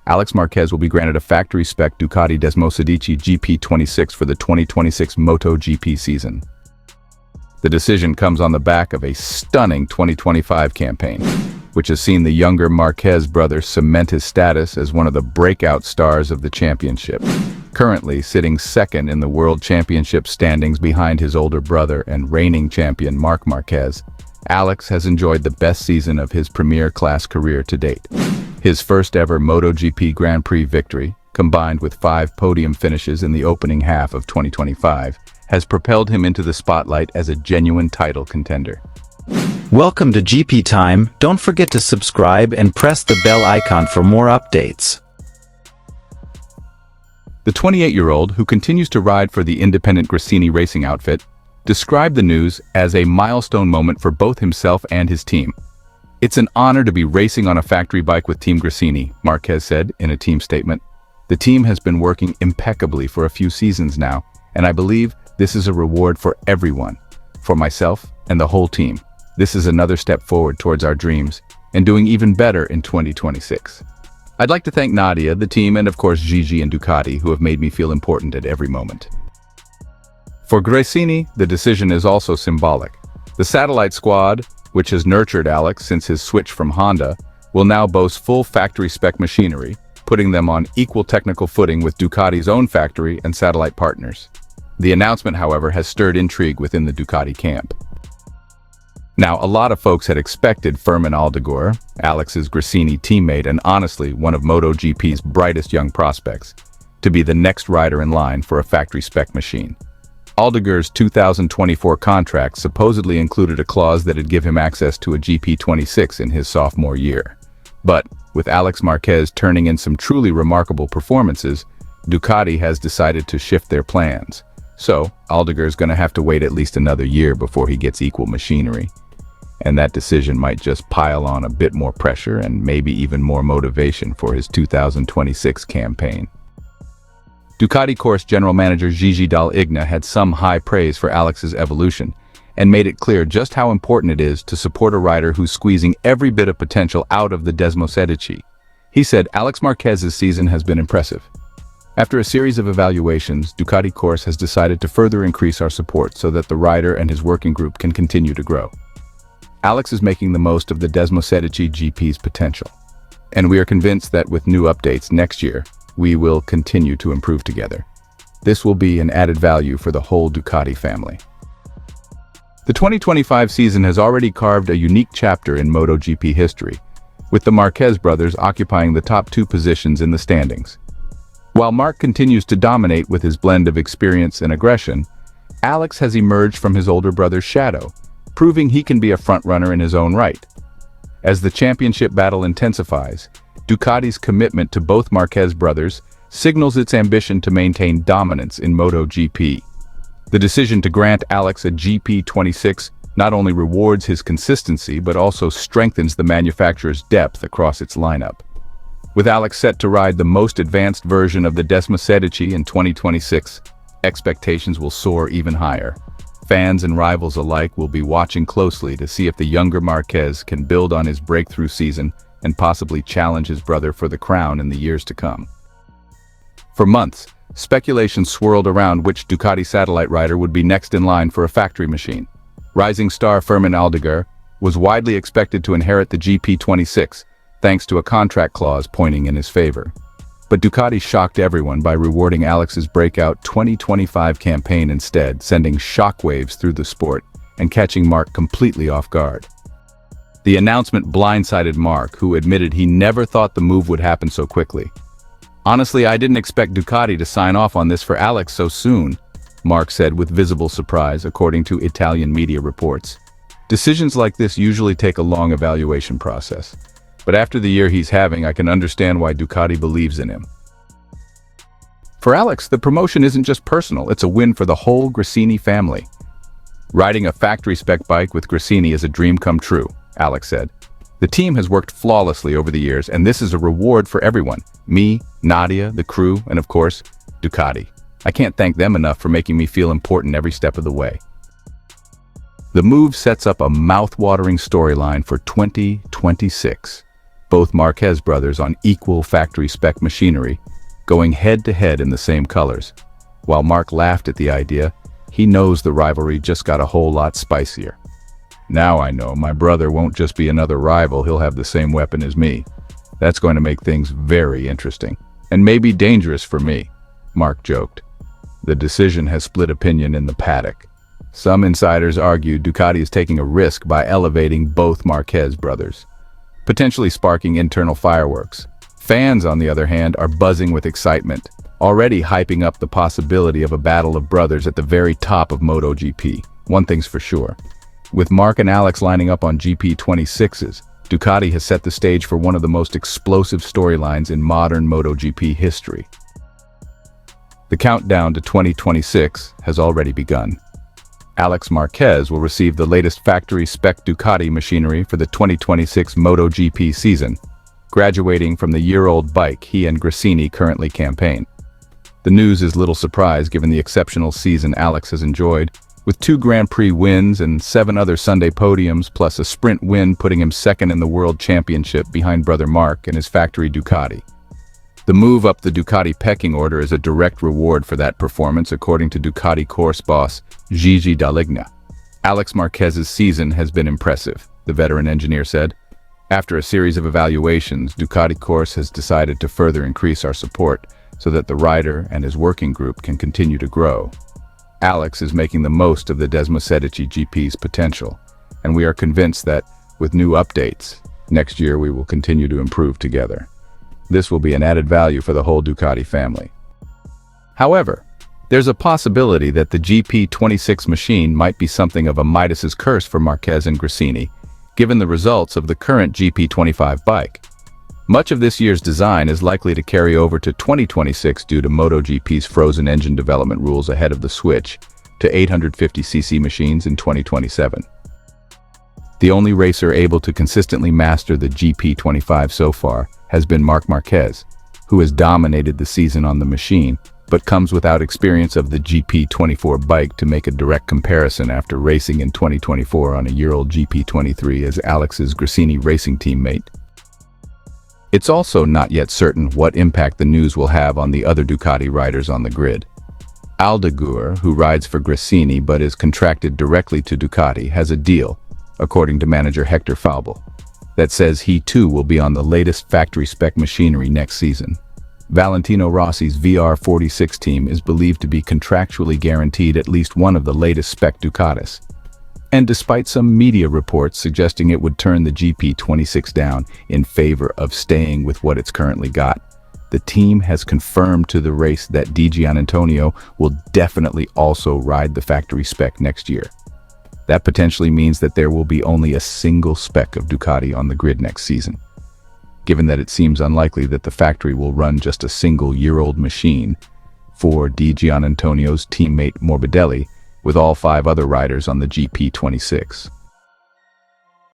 Alex Marquez will be granted a factory-spec Ducati Desmosedici GP26 for the 2026 MotoGP season. The decision comes on the back of a stunning 2025 campaign, which has seen the younger Marquez brother cement his status as one of the breakout stars of the championship. Currently sitting second in the World Championship standings behind his older brother and reigning champion Marc Marquez, Alex has enjoyed the best season of his premier class career to date. His first ever MotoGP Grand Prix victory, combined with 5 podium finishes in the opening half of 2025, has propelled him into the spotlight as a genuine title contender. Welcome to GP Time. Don't forget to subscribe and press the bell icon for more updates. The 28-year-old, who continues to ride for the independent Gresini racing outfit, described the news as a milestone moment for both himself and his team. "It's an honor to be racing on a factory bike with Team Gresini," Marquez said in a team statement. "The team has been working impeccably for a few seasons now, and I believe this is a reward for everyone, for myself and the whole team. This is another step forward towards our dreams and doing even better in 2026. I'd like to thank Nadia, the team, and of course Gigi and Ducati, who have made me feel important at every moment." For Gresini, the decision is also symbolic. The satellite squad, which has nurtured Alex since his switch from Honda, will now boast full factory-spec machinery, putting them on equal technical footing with Ducati's own factory and satellite partners. The announcement, however, has stirred intrigue within the Ducati camp. Now, a lot of folks had expected Fermín Aldeguer, Alex's Gresini teammate and honestly one of MotoGP's brightest young prospects, to be the next rider in line for a factory-spec machine. Aldeguer's 2024 contract supposedly included a clause that'd give him access to a GP26 in his sophomore year. But, with Alex Marquez turning in some truly remarkable performances, Ducati has decided to shift their plans. So, Aldeguer's going to have to wait at least another year before he gets equal machinery. And that decision might just pile on a bit more pressure and maybe even more motivation for his 2026 campaign. Ducati course general manager Gigi Dall'Igna had some high praise for Alex's evolution and made it clear just how important it is to support a rider who's squeezing every bit of potential out of the Desmosedici. He said, "Alex Marquez's season has been impressive. After a series of evaluations, Ducati course has decided to further increase our support so that the rider and his working group can continue to grow. Alex is making the most of the Desmosedici GP's potential, and we are convinced that with new updates next year, we will continue to improve together. This will be an added value for the whole Ducati family." The 2025 season has already carved a unique chapter in MotoGP history, with the Marquez brothers occupying the top 2 positions in the standings. While Marc continues to dominate with his blend of experience and aggression, Alex has emerged from his older brother's shadow, proving he can be a frontrunner in his own right. As the championship battle intensifies, Ducati's commitment to both Marquez brothers signals its ambition to maintain dominance in MotoGP. The decision to grant Alex a GP26 not only rewards his consistency but also strengthens the manufacturer's depth across its lineup. With Alex set to ride the most advanced version of the Desmosedici in 2026, expectations will soar even higher. Fans and rivals alike will be watching closely to see if the younger Marquez can build on his breakthrough season and possibly challenge his brother for the crown in the years to come. For months, speculation swirled around which Ducati satellite rider would be next in line for a factory machine. Rising star Fermín Aldeguer was widely expected to inherit the GP26, thanks to a contract clause pointing in his favor. But Ducati shocked everyone by rewarding Alex's breakout 2025 campaign instead, sending shockwaves through the sport and catching Marc completely off guard. The announcement blindsided Marc, who admitted he never thought the move would happen so quickly. "Honestly, I didn't expect Ducati to sign off on this for Alex so soon," Marc said with visible surprise, according to Italian media reports. "Decisions like this usually take a long evaluation process. But after the year he's having, I can understand why Ducati believes in him." For Alex, the promotion isn't just personal, it's a win for the whole Gresini family. "Riding a factory-spec bike with Gresini is a dream come true," Alex said. "The team has worked flawlessly over the years, and this is a reward for everyone. Me, Nadia, the crew, and of course, Ducati. I can't thank them enough for making me feel important every step of the way." The move sets up a mouth-watering storyline for 2026. both Marquez brothers on equal factory-spec machinery, going head-to-head in the same colors. While Marc laughed at the idea, he knows the rivalry just got a whole lot spicier. "Now I know my brother won't just be another rival, he'll have the same weapon as me. That's going to make things very interesting, and maybe dangerous for me," Marc joked. The decision has split opinion in the paddock. Some insiders argue Ducati is taking a risk by elevating both Marquez brothers, potentially sparking internal fireworks. Fans, on the other hand, are buzzing with excitement, already hyping up the possibility of a battle of brothers at the very top of MotoGP. One thing's for sure. With Marc and Alex lining up on GP26s, Ducati has set the stage for one of the most explosive storylines in modern MotoGP history. The countdown to 2026 has already begun. Alex Marquez will receive the latest factory-spec Ducati machinery for the 2026 MotoGP season, graduating from the year-old bike he and Gresini currently campaign. The news is little surprise given the exceptional season Alex has enjoyed, with 2 Grand Prix wins and 7 other Sunday podiums, plus a sprint win putting him second in the World Championship behind brother Marc and his factory Ducati. The move up the Ducati pecking order is a direct reward for that performance, according to Ducati course boss Gigi Dall'Igna. Alex Marquez's season has been impressive, the veteran engineer said. After a series of evaluations, Ducati course has decided to further increase our support so that the rider and his working group can continue to grow. Alex is making the most of the Desmosedici GP's potential, and we are convinced that, with new updates, next year we will continue to improve together. This will be an added value for the whole Ducati family. However, there's a possibility that the GP26 machine might be something of a Midas's curse for Marquez and Gresini, given the results of the current GP25 bike. Much of this year's design is likely to carry over to 2026 due to MotoGP's frozen engine development rules ahead of the switch to 850cc machines in 2027. The only racer able to consistently master the GP25 so far has been Marc Marquez, who has dominated the season on the machine, but comes without experience of the GP24 bike to make a direct comparison after racing in 2024 on a year-old GP23 as Alex's Gresini racing teammate. It's also not yet certain what impact the news will have on the other Ducati riders on the grid. Aldeguer, who rides for Gresini but is contracted directly to Ducati, has a deal, according to manager Hector Faubel, that says he too will be on the latest factory-spec machinery next season. Valentino Rossi's VR46 team is believed to be contractually guaranteed at least one of the latest spec Ducatis. And despite some media reports suggesting it would turn the GP26 down in favor of staying with what it's currently got, the team has confirmed to the race that Di Giannantonio will definitely also ride the factory spec next year. That potentially means that there will be only a single spec of Ducati on the grid next season. Given that it seems unlikely that the factory will run just a single year-old machine for Di Giannantonio's teammate Morbidelli, with all 5 other riders on the GP26.